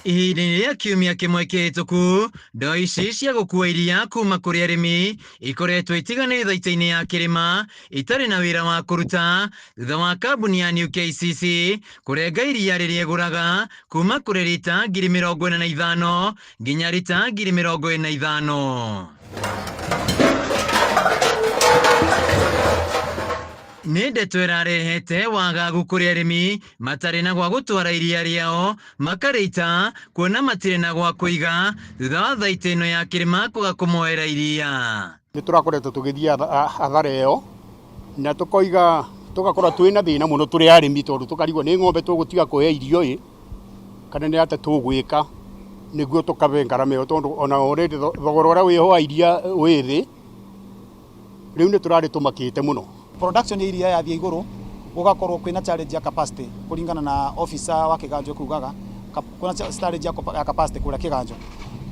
Ihinda-inĩ rĩa kiumia kĩmwe kĩhĩtũku, ndoo ici cia gũkua iria kuma kũrĩ arĩmi ikoretwo itiganĩte itaitĩ-inĩ ya Kĩrĩma itarĩ na wĩra wa kũruta thutha wa kambuni ya New KCC kũrenga iria rĩrĩa ĩgũraga kuma kũrĩ lita 45,000 nginya lita 25,000. Nĩ ndeto ĩrarehete wagagu kũrĩ arĩmi matarĩ na gwa gũtwara iria rĩao makarĩita kuona matirĩ na gwa kũiga thutha wa thaitĩ ĩno ya Kĩrĩma kwaga kũmoera iria. Nĩ tũrakoretwo tũgĩthiĩ hathara ĩyo na tũgakorwo twĩna thĩna mũno tũrĩ arĩmi tondũ tũkarigwo nĩ ng'ombe tũgũtiga kũhe irio kana nĩ atĩ tũgwĩka nĩguo tũkabe ngarama ĩyo tondũ ona already thogora ũrĩa wĩho wa iria wĩ thĩ riu ni turari tumakite muno production iria yathie iguru gugakorwo kwina challenge ya capacity kuringana na officer wa kiganjo kugaga kuna challenge ya capacity kuria kiganjo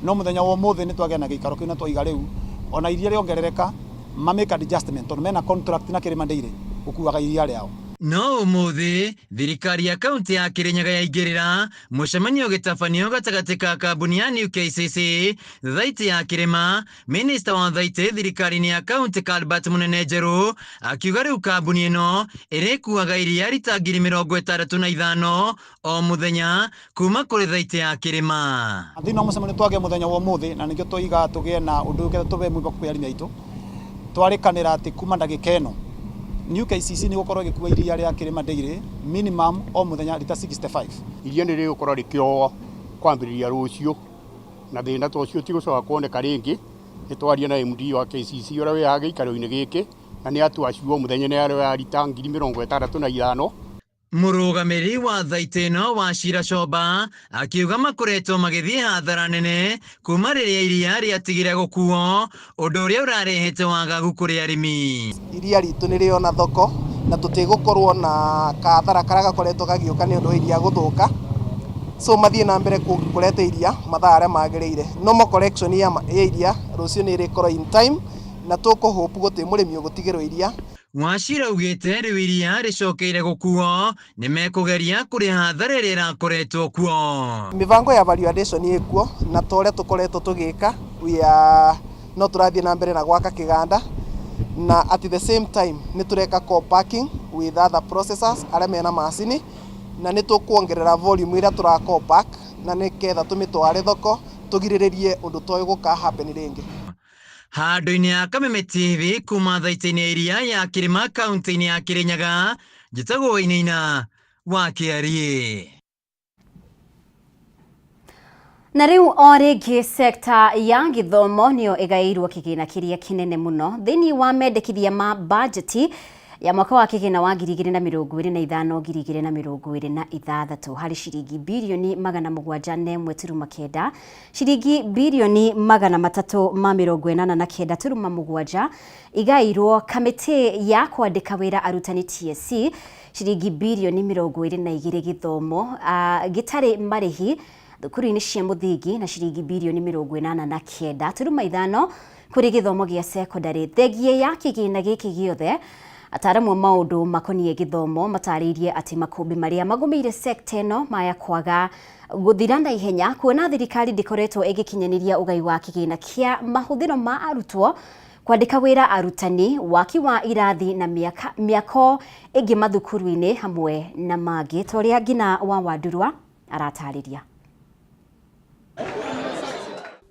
no muthenya wa mothe ni twagea na gikaro kina twiga riu ona iria riongerereka make adjustment on mena contract na kirima ndeire ukuaga iria riao no umuthi thirikari ya kaunti ya Kirinyaga yaingirira mucemanio gitabanio gatagati ka kambuni ya New KCC thaiti ya Kirima. Minister wa thaiti thirikari-ini ya kaunti Albert Munene Njeru akiuga riu kambuni ino irikuaga iria rita 65,000 o muthenya kuma kuri thaiti ya Kirima. Thina mucemanio twage muthenya wa umuthi na nikio twiga tugie na undu uketha tuve mwiba ku arimi aitu twarikanira ati kuma ndagika ino New KCC ni gukorwo gikuwa iria ria Kirima Dairy minimum o muthenya lita 65. Iria ni rigukorwo rikio kwambiriria rucio na thina tocio tigucoka kuoneka ringi nitwaria na MD wa KCC uria wi agikaro-ini giki na ni atu acio muthenya ni aria rita 65,000. Murugamiri wa thaiti ino wa Shira Shoba akiuga makoretwo magithie hathara nene kuma riria iria riatigire gukuo undu uria urarehete wagagu kuri arimi. Iria ritu ni riona thoko na tutigukorwo na kathara karia gakoretwo gagiuka ni undu iria guthuka so mathie na mbere kurete iria mathaa aria magirire no collection ya iria rucio ni rikorwo in time na tukuhope guti murimi ugutigirwo iria. Wachira ugite riu iria ricokeire gukuo ni mekugeria kuri hathara iria irakoretwo kuo. Mivango ya value addition ikuo na tore tukoretwo tugika no turathie na mbere na gwaka kiganda na at the same time ni tureka co-packing with other processors aria mena macini na ni tukuongerera volume iria tura co-pack na ni ketha tumitware thoko tugiriririe undu toy guka happen ringi. Handu-ini ya Kameme TV kuma thaiti-ini ya iria ya Kirima kaunti-ini ya Kirinyaga njitagwo Inaina wa Kiarie. Na riu o ringi sekta ya githomo niyo igairwo kigina kiria kinene muno thiini wa mendekithia ma budgeti ya mwaka wa kigina wa 2025-2026 hari ciringi bilioni 741.9 ciringi bilioni 389.7 igairwo kamiti ya kwandika wira arutani TSC ciringi bilioni 22 githomo gitari marihi thukuru-ini cia muthingi na ciringi bilioni 89.5 kuri githomo gia secondary. Thegie ya kigina giki giothe ataramu maundu makonie githomo mataririe ati makumbi maria magumeire sekta ino maya kwaga guthira na ihenya kuona thirikari ndikoretwo igikinyaniria ugai wa kigina kia mahuthiro ma arutwo kwandika wira arutani waki wa irathi na miako ingi mathukuru-ini hamwe na mangi toria ngina wa Wandurwa aratariria.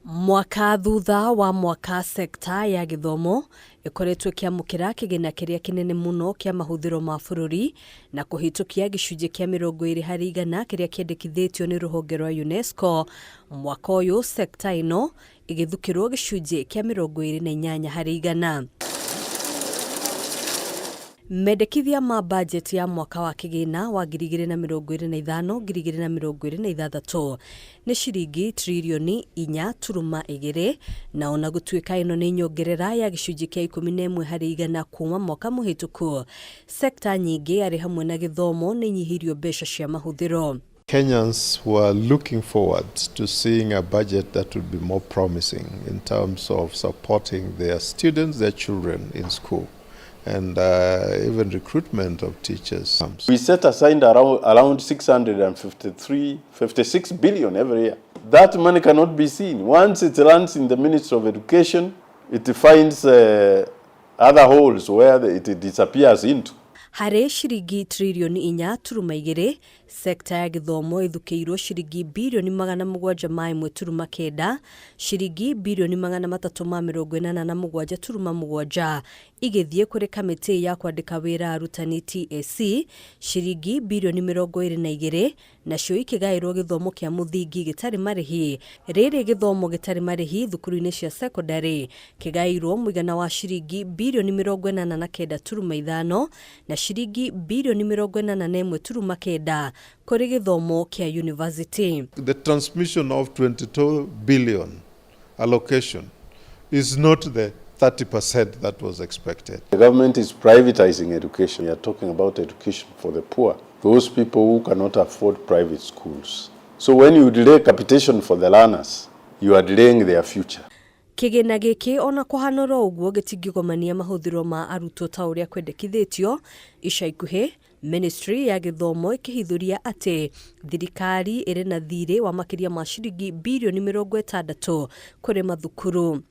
Mwaka thutha wa mwaka sekta ya githomo ikoretwo kiamukira kigina kiria kinene muno kia mahuthiro ma bururi na kuhitukia gicunji kia 20% kiria kiendekithitio ni ruhonge rwa UNESCO. Mwaka uyu sekta ino igithukirwo gicunji kia 28%. Mendekithia ma budget ya mwaka wa kigina wa 2025-2026 ni ciringi trilioni 4.2 na ona gutuika ino ni nyongerera ya gicunji kia 11% kuma mwaka muhituku. Sekta nyingi ari hamwe na githomo ni nyihirio mbeca cia mahuthiro. Kenyans were looking forward to seeing a budget that would be more promising in terms of supporting their students, their children in school, and even recruitment of teachers. We set aside around 56 billion every year. That money cannot be seen. Once it lands in the Ministry of Education, it finds other holes where it disappears into. Hare ciringi trilioni 4.2 sekta ya githomo ithukiirwo ciringi bilioni 701.9 ciringi bilioni 387.7 igithie kuri kamiti ya kwandika wira arutani TSC ciringi bilioni 22 nacio ikigairwo githomo kia muthingi gitari marihi. Riri githomo gitari marihi thukuru-ini cia secondary kigairwo muigana wa ciringi bilioni 89.5 na ciringi bilioni 81.9 kuri githomo kia university. The transmission of 22 billion allocation is not the 30% that was expected. The government is privatizing education. We are talking about education for the poor, those people who cannot afford private schools. So when you delay capitation for the learners, you are delaying their future. Kigina giki ona kuhanora uguo gitingigomania mahuthiro ma arutwo ta uria kwendekithitio ica ikuhi Ministry ya Githomo ikihithuria ati thirikari iri na thiri wa makiria ma ciringi bilioni 60 kuri mathukuru.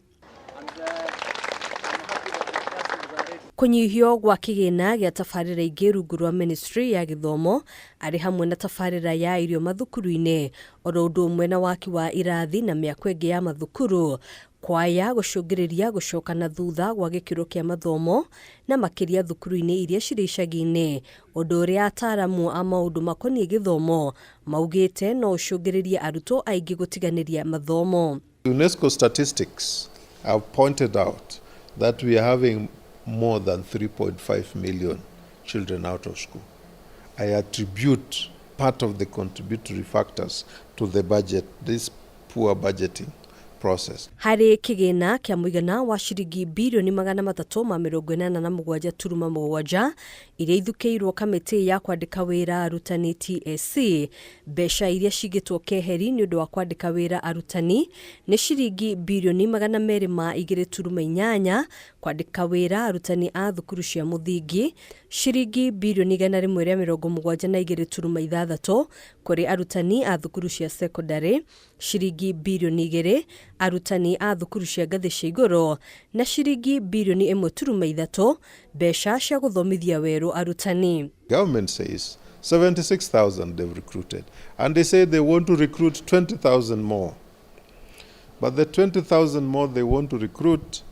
Kunyihio gwa kigina gya tafarira ingi rungu rwa Ministry ya Githomo ari hamwe na tafarira ya irio mathukuru-ini oro undu umwe na waki wa irathi na miako ingi ya mathukuru kwaya gucungiriria gucoka na thutha gwa gikiro kia mathomo na makiria thukuru-ini iria ciri icagi-ini undu uria ataramu a maundu makonie githomo maugite no ucungiririe arutwo aingi gutiganiria mathomo. UNESCO statistics have pointed out that we are having more than 3.5 million children out of school. I attribute part of the contributory factors to the budget, this poor budgeting process. Hari kigina kia muigana wa ciringi bilioni 387.7 iria ithukiirwo kamiti ya kwandika wira arutani TSC. Besha iria cigitwo keheri ni undu wa kwandika wira arutani ni ciringi bilioni 2.8 kwandika wira arutani a thukuru cia muthingi, ciringi bilioni 172.6 kuri arutani a thukuru cia secondary, ciringi bilioni 2 arutani a thukuru cia ngathi cia iguru na ciringi bilioni 1.3 besha cia guthomithia weru arutani. Government says 76,000 they've recruited, and they say they want to recruit 20,000 more. But the 20,000 more they want to recruit,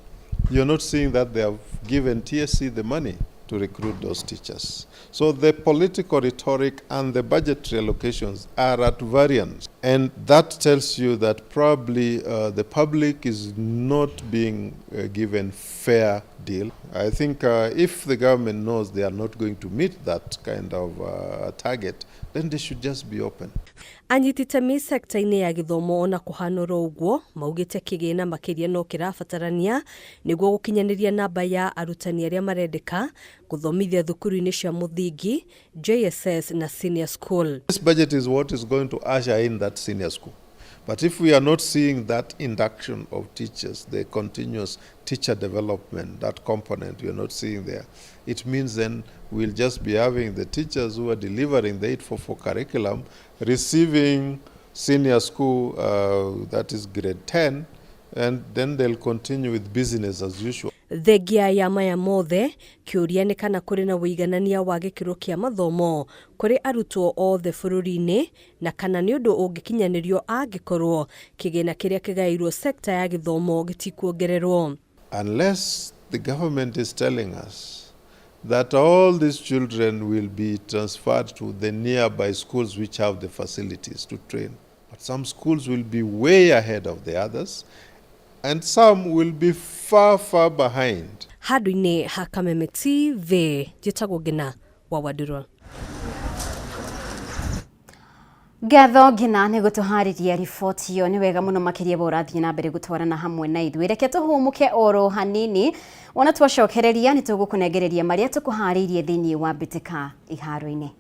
you're not seeing that they have given TSC the money to recruit those teachers. So the political rhetoric and the budgetary allocations are at variance. And that tells you that probably the public is not being given fair deal. I think if the government knows they are not going to meet that kind of target, then they should just be open. Anyititemi sekta-ini ya githomo ona kuhanora uguo maugite kigina makiria no kirabatarania niguo gukinyaniria namba ya arutani aria marendeka guthomithia thukuru-ini cia muthingi, JSS na senior school. This budget is what is going to usher in that senior school. But if we are not seeing that induction of teachers, the continuous teacher development, that component we are not seeing there, it means then we'll just be having the teachers who are delivering the 844 curriculum receiving senior school, that is grade 10, and then they'll continue with business as usual. Thegia ya maya mothe kiuria ni kana kuri na wiganania wa gikiro kia mathomo kuri arutwo othe bururi-ini na kana ni undu ungikinyanirio angikorwo kigina kiria kigairwo sekta ya githomo gitikuongererwo. Unless the government is telling us that all these children will be transferred to the nearby schools which have the facilities to train. But some schools will be way ahead of the others, and some will be far, far behind. Handu-ini ha Kameme TV, njitagwo Ngina wa Wadurwa. Ngatho Ngina ni gutuhariria riboti iyo ni wega muno makiria borathie na mbere gutwarana hamwe na ithuĩ. Reke tuhumuke oro hanini ona twacokereria ni tugukunengereria maria tukuhariirie thiini wa bitika iharo-ini.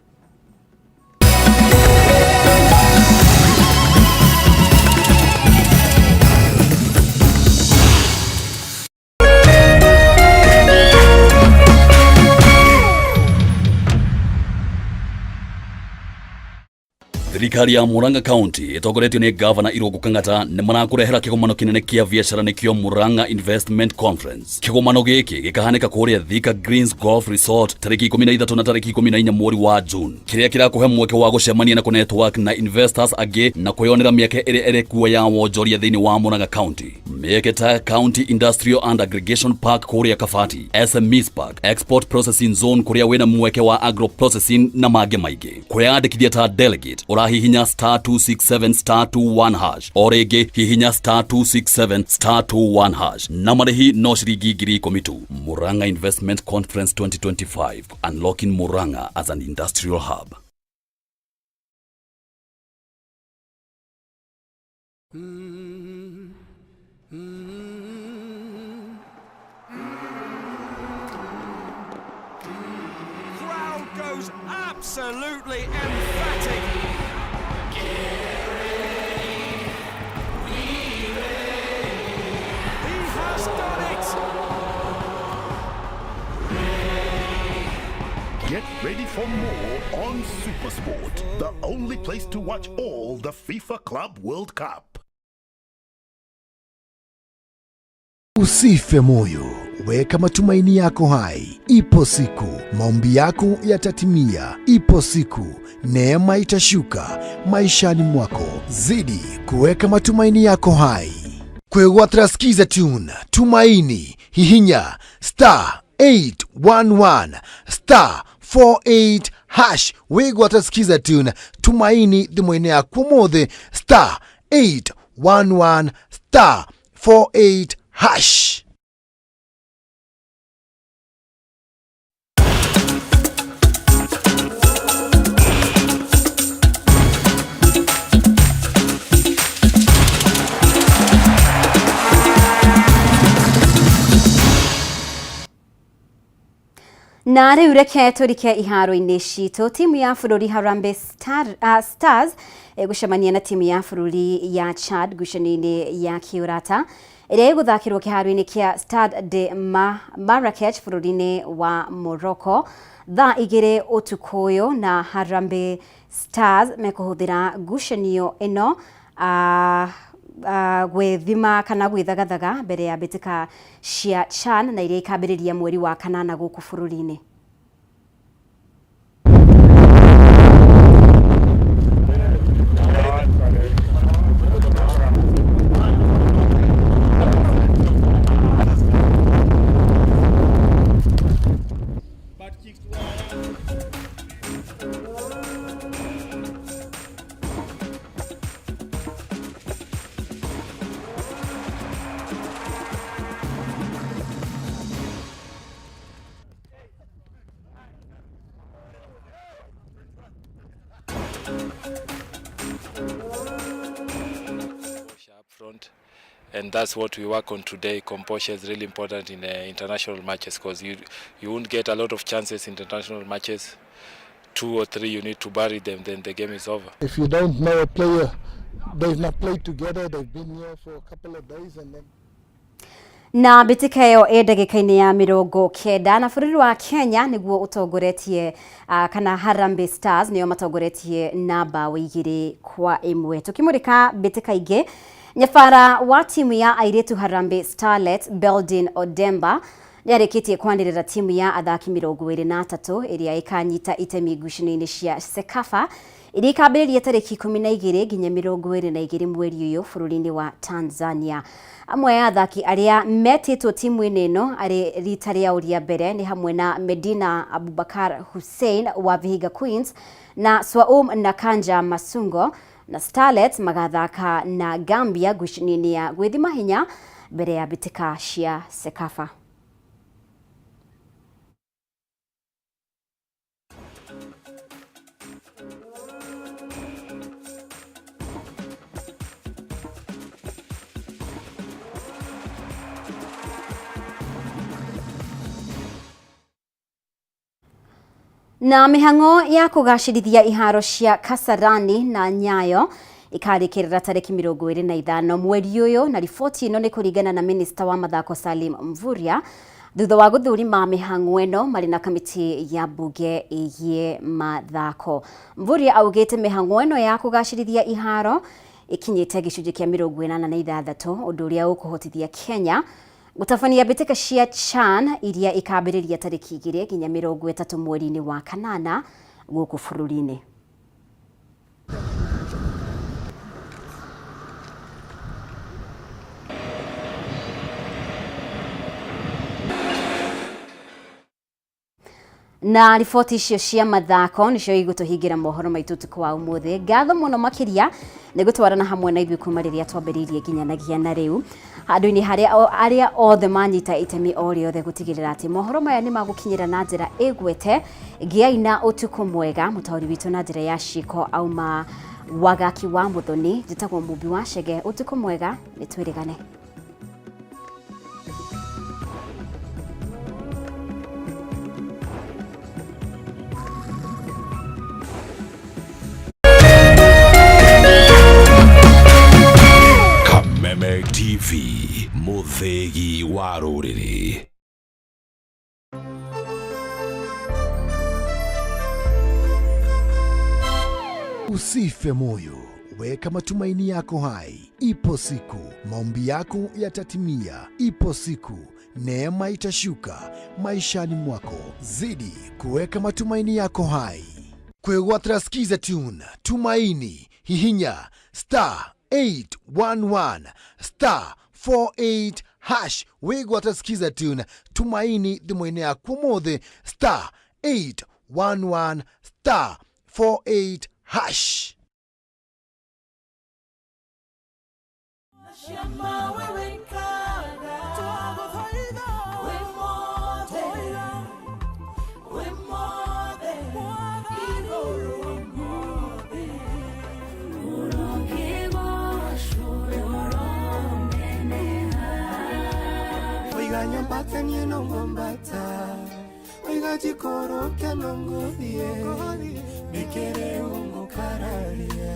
Thirikari ya Murang'a County itogoretio ni Governor Irungu Kang'ata ni marakurehera kigomano kinene kia biashara nikio Murang'a Investment Conference. Kigomano giki gikahanika kuria Thika Greens Golf Resort tariki 13 na tariki 14 mweri wa June. Kiria kirakuhe mweke wa gucemania na ku network na investors agi na kuyonera mieke ere kuwa ya wonjoria thiini wa Murang'a County. Mieke ta County Industrial and Aggregation Park kuria Kafati, SMEs Park, Export Processing Zone kuria wina mweke wa agro processing na mage maige. Kuyandikithia ta delegate hihinya *267*21# orege hihinya *267*21#. Na marehi no ciringi 10,000. Murang'a Investment Conference 2025, unlocking Murang'a as an industrial hub. for more on SuperSport, the only place to watch all the FIFA Club World Cup. Usife moyo, weka matumaini yako hai. Ipo siku maombi yako yatatimia. Ipo siku neema itashuka maishani mwako. Zidi kuweka matumaini yako hai. Kwegwatira skiza tune tumaini hihinya *811 *48# wegwatira skiza tune tumaini thimũ-inĩ yaku mothe *811 *48#. Na rĩu reke tũrike iharo-inĩ citũ. Timu ya bũrũri Harambee Stars gũcemania na timu ya bũrũri ya Chad ngucanio-inĩ ya kĩũrata ĩrĩa ĩgũthakĩrwo kĩharo-inĩ kĩa Stade de Marrakech bũrũri-inĩ wa Morocco thaa 2 ũtukũ ũyũ, na Harambee Stars mekũhũthĩra ngucanio ĩno gwĩthima kana gwĩthagathaga mbere ya mbĩtĩka cia CHAN na iria ikambĩrĩria mweri wa kanana gũkũ bũrũri-inĩ. And that's what we work on today. Composure is really important in international matches because you won't get a lot of chances in international matches. 2 or 3, you need to bury them, then the game is over. If you don't know a player, they've not played together, they've been here for a couple of days and then... Na mbĩtĩka ĩyo ndagĩka-inĩ ya 90 na bũrũri wa Kenya nĩguo ũtongoretie kana Harambee Stars nĩo matongoretie na mbaũ 2-1. Tukimũrĩka mbĩtĩka ingĩ, nyabara wa timu ya airĩtu Harambee Starlets Beldin Odemba nĩarĩkĩtie kwanĩrĩra timu ya athaki 23 ĩrĩa ĩkanyita itemi ngucanio-inĩ cia Sekafa iria ikambĩrĩria tarĩki 12 nginya 22 mweri ũyũ bũrũri-inĩ wa Tanzania. Amwe ya athaki arĩa metĩtwo timu-inĩ ĩno arĩ rita rĩao rĩa mbere nĩ hamwe na Medina Abubakar Hussein wa Vihiga Queens na Swaum Nakanja Masungo, na Starlets magathaka na Gambia ngucanio-inĩ ya gwĩthima hinya mbere ya mbĩtĩka cia Sekafa. Na mĩhang'o ya kũgacĩrithia iharo cia Kasarani na Nyayo ikarĩkĩrĩra tarĩki 25 mweri ũyũ, na riboti ĩno nĩ kũringana na Minista wa Mathako Salim Mvurya thutha wa gũthũrima mĩhang'o ĩno marĩ na kamĩtĩ ya mbunge ĩgiĩ mathako. Mvurya augĩte mĩhang'o ĩno ya kũgacĩrithia iharo ikinyĩte gĩcunjĩ kĩa 86, ũndũ ũrĩa ũkũhotithia Kenya gũtabania mbĩtĩka cia CHAN iria ikambĩrĩria tarĩki 2 nginya 30 mweri-inĩ wa kanana gũkũ bũrũri-inĩ. Na riboti icio cia mathako nicio igũtũhingĩra mohoro maitũ ũtukũ wa ũmũthĩ. Ngatho mũno makĩria nĩ gũtwarana hamwe na ithuĩ kuma rĩrĩa twambĩrĩirie nginyanagia na rĩu, handũ-inĩ arĩa othe manyita itemi o rĩothe gũtigĩrĩra atĩ mohoro maya nĩ magũkinyĩra na njĩra ĩgwete. Gĩai na ũtukũ mwega. Mũtaũri witũ na njĩra ya ciĩko auma Wagaki wa Muthoni, njĩtagwo Mumbi wa Chege. Ũtukũ mwega, nĩ twĩrĩgane. TV Muthegi wa Rũrĩrĩ. Usife moyo, weka matumaini yako hai. Ipo siku maombi yako yatatimia. Ipo siku neema itashuka maishani mwako. Zidi kuweka matumaini yako hai. Kwegwatira skiza tune tumaini hihinya *811 *48# wegwatira skiza tune tumaini thimũ-inĩ yaku mothe *811 *48#. Oiga nyambata ni nombata, oiga jikoro ke nongodie, nikere ungo kararia.